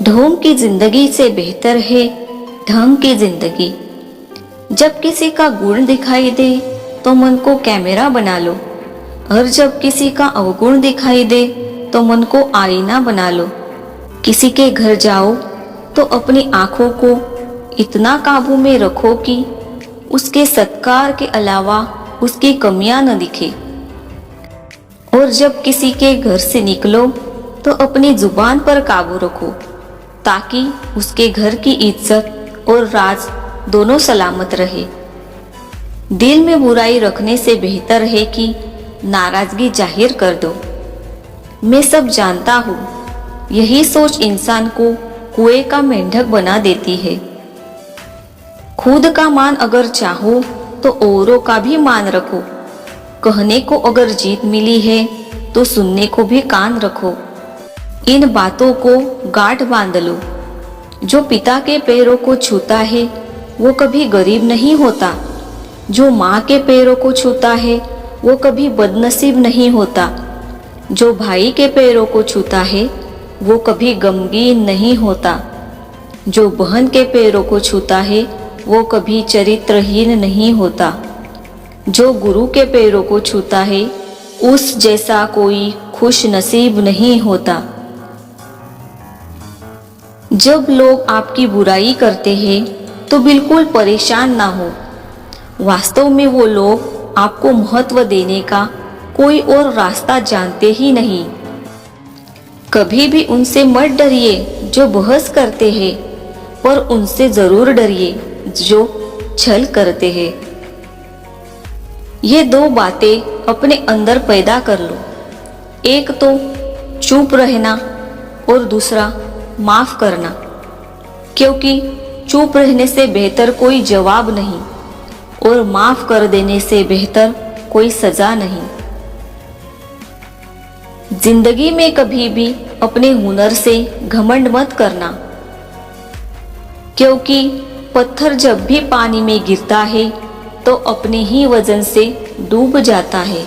ढोंग की जिंदगी से बेहतर है ढंग की जिंदगी। जब किसी का गुण दिखाई दे तो मन को कैमरा बना लो, और जब किसी का अवगुण दिखाई दे तो मन को आईना बना लो। किसी के घर जाओ तो अपनी आंखों को इतना काबू में रखो कि उसके सत्कार के अलावा उसकी कमियां न दिखे। और जब किसी के घर से निकलो तो अपनी जुबान पर काबू रखो, ताकि उसके घर की इज्जत और राज दोनों सलामत रहे। दिल में बुराई रखने से बेहतर है कि नाराजगी जाहिर कर दो। मैं सब जानता हूँ, यही सोच इंसान को कुएं का मेंढक बना देती है। खुद का मान अगर चाहो तो औरों का भी मान रखो। कहने को अगर जीत मिली है तो सुनने को भी कान रखो। इन बातों को गांठ बांध लो। जो पिता के पैरों को छूता है वो कभी गरीब नहीं होता। जो माँ के पैरों को छूता है वो कभी बदनसीब नहीं होता। जो भाई के पैरों को छूता है वो कभी गमगीन नहीं होता। जो बहन के पैरों को छूता है वो कभी चरित्रहीन नहीं होता। जो गुरु के पैरों को छूता है उस जैसा कोई खुश नसीब नहीं होता। जब लोग आपकी बुराई करते हैं तो बिल्कुल परेशान ना हो। वास्तव में वो लोग आपको महत्व देने का कोई और रास्ता जानते ही नहीं। कभी भी उनसे मत डरिए जो बहस करते हैं, पर उनसे जरूर डरिए जो छल करते हैं। ये दो बातें अपने अंदर पैदा कर लो। एक तो चुप रहना और दूसरा माफ करना, क्योंकि चुप रहने से बेहतर कोई जवाब नहीं और माफ कर देने से बेहतर कोई सजा नहीं। जिंदगी में कभी भी अपने हुनर से घमंड मत करना, क्योंकि पत्थर जब भी पानी में गिरता है तो अपने ही वजन से डूब जाता है।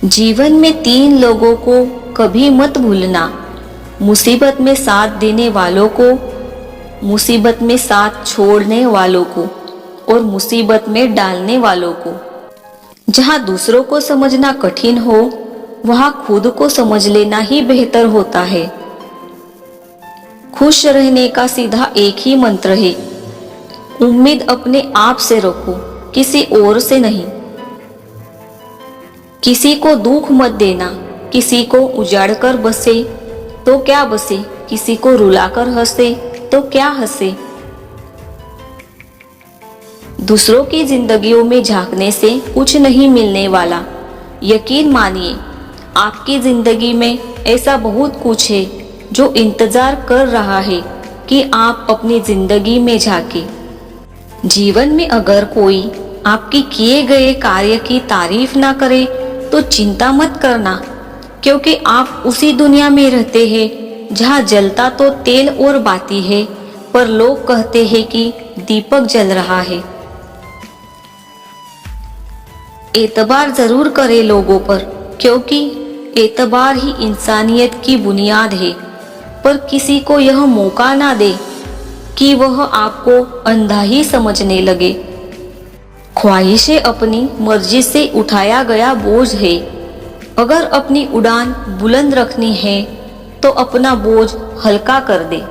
जीवन में 3 लोगों को कभी मत भूलना: मुसीबत में साथ देने वालों को, मुसीबत में साथ छोड़ने वालों को और मुसीबत में डालने वालों को। जहाँ दूसरों को समझना कठिन हो वहाँ खुद को समझ लेना ही बेहतर होता है। खुश रहने का सीधा एक ही मंत्र है: उम्मीद अपने आप से रखो, किसी और से नहीं। किसी को दुख मत देना। किसी को उजाड़ कर बसे तो क्या बसे, किसी को रुलाकर हंसे तो क्या हंसे। दूसरों की जिंदगियों में झांकने से कुछ नहीं मिलने वाला। यकीन मानिए, आपकी जिंदगी में ऐसा बहुत कुछ है जो इंतजार कर रहा है कि आप अपनी जिंदगी में झांके। जीवन में अगर कोई आपकी किए गए कार्य की तारीफ ना करे तो चिंता मत करना, क्योंकि आप उसी दुनिया में रहते हैं जहाँ जलता तो तेल और बाती है, पर लोग कहते हैं कि दीपक जल रहा है। एतबार जरूर करें लोगों पर, क्योंकि एतबार ही इंसानियत की बुनियाद है, पर किसी को यह मौका ना दे कि वह आपको अंधा ही समझने लगे। ख्वाहिशें अपनी मर्जी से उठाया गया बोझ है। अगर अपनी उड़ान बुलंद रखनी है तो अपना बोझ हल्का कर दे।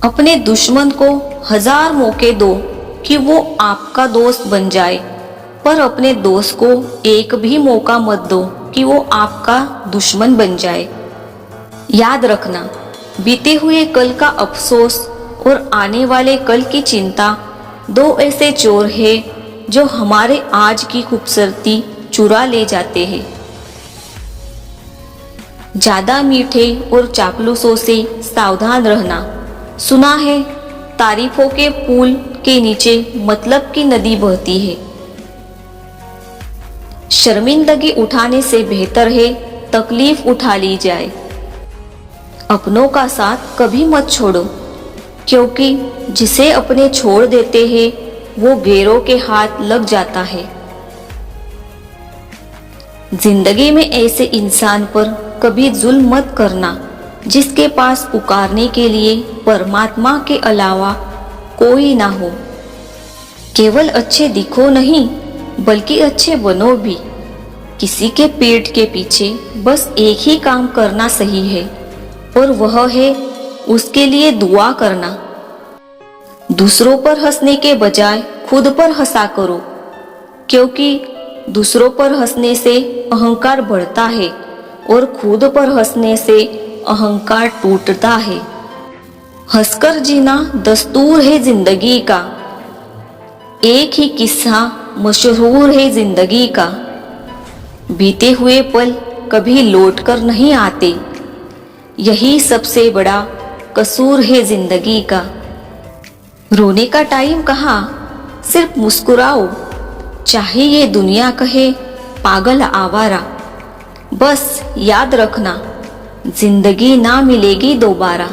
अपने दुश्मन को 1000 मौके दो कि वो आपका दोस्त बन जाए, पर अपने दोस्त को एक भी मौका मत दो कि वो आपका दुश्मन बन जाए। याद रखना, बीते हुए कल का अफसोस और आने वाले कल की चिंता 2 ऐसे चोर हैं जो हमारे आज की खूबसूरती चुरा ले जाते हैं। ज्यादा मीठे और चापलूसों से सावधान रहना। सुना है तारीफों के पुल के नीचे मतलब की नदी बहती है। शर्मिंदगी उठाने से बेहतर है तकलीफ उठा ली जाए। अपनों का साथ कभी मत छोड़ो, क्योंकि जिसे अपने छोड़ देते हैं वो गैरों के हाथ लग जाता है। जिंदगी में ऐसे इंसान पर कभी जुल्म मत करना जिसके पास पुकारने के लिए परमात्मा के अलावा कोई ना हो। केवल अच्छे दिखो नहीं, बल्कि अच्छे बनो भी। किसी के पेट के पीछे बस एक ही काम करना सही है, और वह है उसके लिए दुआ करना। दूसरों पर हंसने के बजाय खुद पर हंसा करो, क्योंकि दूसरों पर हंसने से अहंकार बढ़ता है और खुद पर हंसने से अहंकार टूटता है। हंसकर जीना दस्तूर है जिंदगी का। एक ही किस्सा मशहूर है जिंदगी का। बीते हुए पल कभी लौट कर नहीं आते, यही सबसे बड़ा कसूर है जिंदगी का। रोने का टाइम कहाँ, सिर्फ मुस्कुराओ, चाहे ये दुनिया कहे पागल आवारा। बस याद रखना, जिंदगी ना मिलेगी दोबारा।